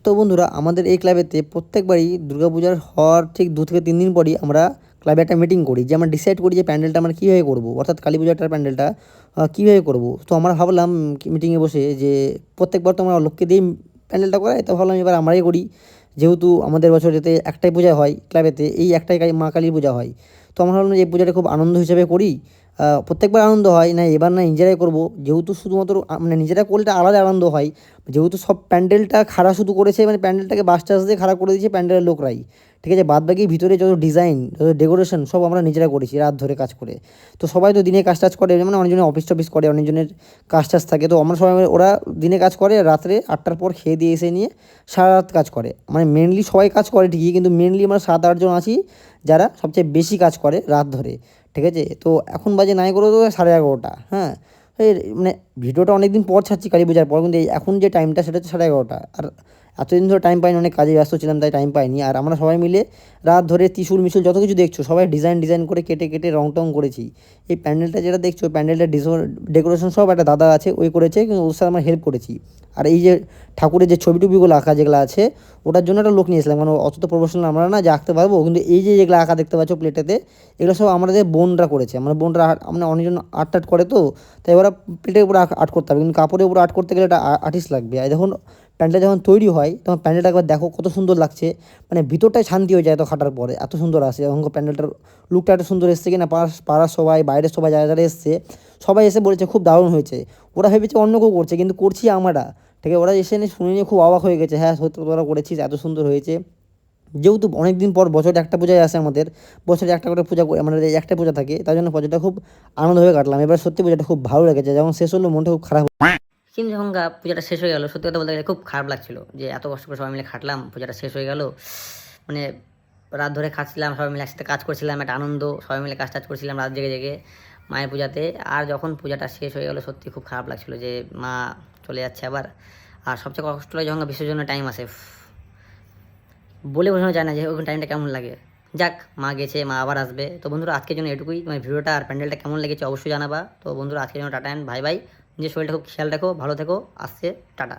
তো বন্ধুরা, আমাদের এই ক্লাবেতে প্রত্যেকবারই দুর্গাপূজার হওয়ার ঠিক 2 থেকে 3 দিন পরই আমরা ক্লাবে একটা মিটিং করি, যে আমরা ডিসাইড করি যে প্যান্ডেলটা আমরা কীভাবে করবো, অর্থাৎ কালী পূজাটার প্যান্ডেলটা কীভাবে করবো। তো আমরা ভাবলাম মিটিংয়ে বসে যে প্রত্যেকবার তো আমরা লোককে দিয়েই প্যান্ডেলটা করাই, তো ভাবলাম এবার আমরাই করি। যেহেতু আমাদের বছরেতে একটাই পূজা হয় ক্লাবেতে, এই একটাই মা কালীর পূজা হয়, তো আমরা ভাবলাম যে এই পূজাটা খুব আনন্দ হিসেবে করি। প্রত্যেকবার আনন্দ হয় না, এবার না নিজেরাই করবো, যেহেতু শুধুমাত্র মানে নিজেরা করলে আলাদা আনন্দ হয়। যেহেতু সব প্যান্ডেলটা খাড়া শুধু করেছে, মানে প্যান্ডেলটাকে বাঁশ টাস দিয়ে খাড়া করে দিয়েছে প্যান্ডেলের লোকরাই, ঠিক আছে। বাদ বাকি ভিতরে যত ডিজাইন, যত ডেকোরেশন সব আমরা নিজেরা করেছি রাত ধরে কাজ করে। তো সবাই তো দিনে কাজ টাজ করে, মানে অনেকজনের অফিস টফিস করে, অনেকজনের কাজ টাজ থাকে, তো আমরা সবাই ওরা দিনে কাজ করে, রাত্রে 8টার পর খেয়ে দিয়ে এসে নিয়ে সারা রাত কাজ করে। মানে মেনলি সবাই কাজ করে ঠিকই, কিন্তু মেনলি আমরা 7-8 জন আছি যারা সবচেয়ে বেশি কাজ করে রাত ধরে, ঠিক আছে। তো এখন বাজে নাই করে তো 11:30, হ্যাঁ। এই মানে ভিডিওটা অনেক দিন পর ছাড়ছি কালী পূজার পর, কিন্তু এখন যে টাইমটা সেটা হচ্ছে 11:30। আর এতদিন ধরে টাইম পাইনি, অনেক কাজে ব্যস্ত ছিলাম তাই টাইম পাইনি। আর আমরা সবাই মিলে রাত ধরে ত্রিশূল মিশুল যত কিছু দেখছো সবাই ডিজাইন ডিজাইন করে কেটে কেটে রং টং করেছি। এই প্যান্ডেলটা যেটা দেখছো, প্যান্ডেলটা ডেকোরেশন সব একটা দাদা আছে, ওই করেছে, কিন্তু ওর সাথে আমরা হেল্প করেছি। আর এই যে ঠাকুরের যে ছবি টবিগুলো আঁকা যেগুলো আছে, ওটার জন্য একটা লোক নিয়েছিলাম, কারণ অত তো প্রফেশনাল আমরা না যে আঁকতে পারবো। কিন্তু এই যে যেগুলো আঁকা দেখতে পাচ্ছ প্লেটেতে, এগুলো সব আমাদের বোনরা করেছে। আমরা বোনরা আমরা অনেকজন আর্ট টার্ট করে, তো তাই ওরা প্লেটের উপরে আর্ট করতে হবে, কিন্তু কাপড়ের উপরে আর্ট করতে গেলে একটা আর্টিস্ট লাগবে। আর দেখুন প্যান্ডেলটা যখন তৈরি হয় তখন প্যান্ডেলটা একবার দেখো কত সুন্দর লাগছে, মানে ভিতরটাই শান্তি হয়ে যায় এত খাটার পরে, এত সুন্দর আসে। এবং প্যান্ডেলটার লুকটা এত সুন্দর এসছে কিনা, পাড়ার সবাই, বাইরের সবাই যারা যারা এসছে সবাই এসে বলেছে খুব দারুণ হয়েছে। ওরা ভেবেছে অন্য কেউ করছে, কিন্তু করছি আমরা, ঠিক আছে। ওরা এসে নিয়ে শুনে নিয়ে খুব অবাক হয়ে গেছে, হ্যাঁ সত্যি তোরা করেছিস, এত সুন্দর হয়েছে। যেহেতু অনেক দিন পর বছরে একটা পূজায় আসে আমাদের, বছরে একটা করে পূজা আমাদের একটা পূজা থাকে, তাই জন্য পুজোটা খুব আনন্দভাবে কাটলাম। এবার সত্যি পূজাটা খুব ভালো লেগেছে, যখন শেষ হলো মনটা খুব খারাপ। কিন্তু যখন পূজাটা শেষ হয়ে গেল, সত্যি কথা বলতে গেলে খুব খারাপ লাগছিল যে এত কষ্ট করে সবাই মিলে খাটলাম, পূজাটা শেষ হয়ে গেল। মানে রাত ধরে খাচ্ছিলাম, সবাই মিলে একসাথে কাজ করছিলাম, একটা আনন্দ, সবাই মিলে কাজ টাজ করছিলাম রাত জেগে জেগে মায়ের পূজাতে। আর যখন পূজাটা শেষ হয়ে গেল সত্যি খুব খারাপ লাগছিল যে মা চলে যাচ্ছে আবার। আর সবচেয়ে কষ্ট লাগে যখন বিসর্জনের টাইম আসে, বলে বোঝানো যায় না যে ওই টাইমটা কেমন লাগে। যাক, মা গেছে, মা আবার আসবে। তো বন্ধুরা আজকের জন্য এটুকুই। তোমার ভিডিওটা আর প্যান্ডেলটা কেমন লেগেছে অবশ্যই জানাবা। তো বন্ধুরা আজকের জন্য টাটা, ভাই ভাই। নিজের শরীরটা খুব খেয়াল রাখো, ভালো থেকো, আসছে, টাটা।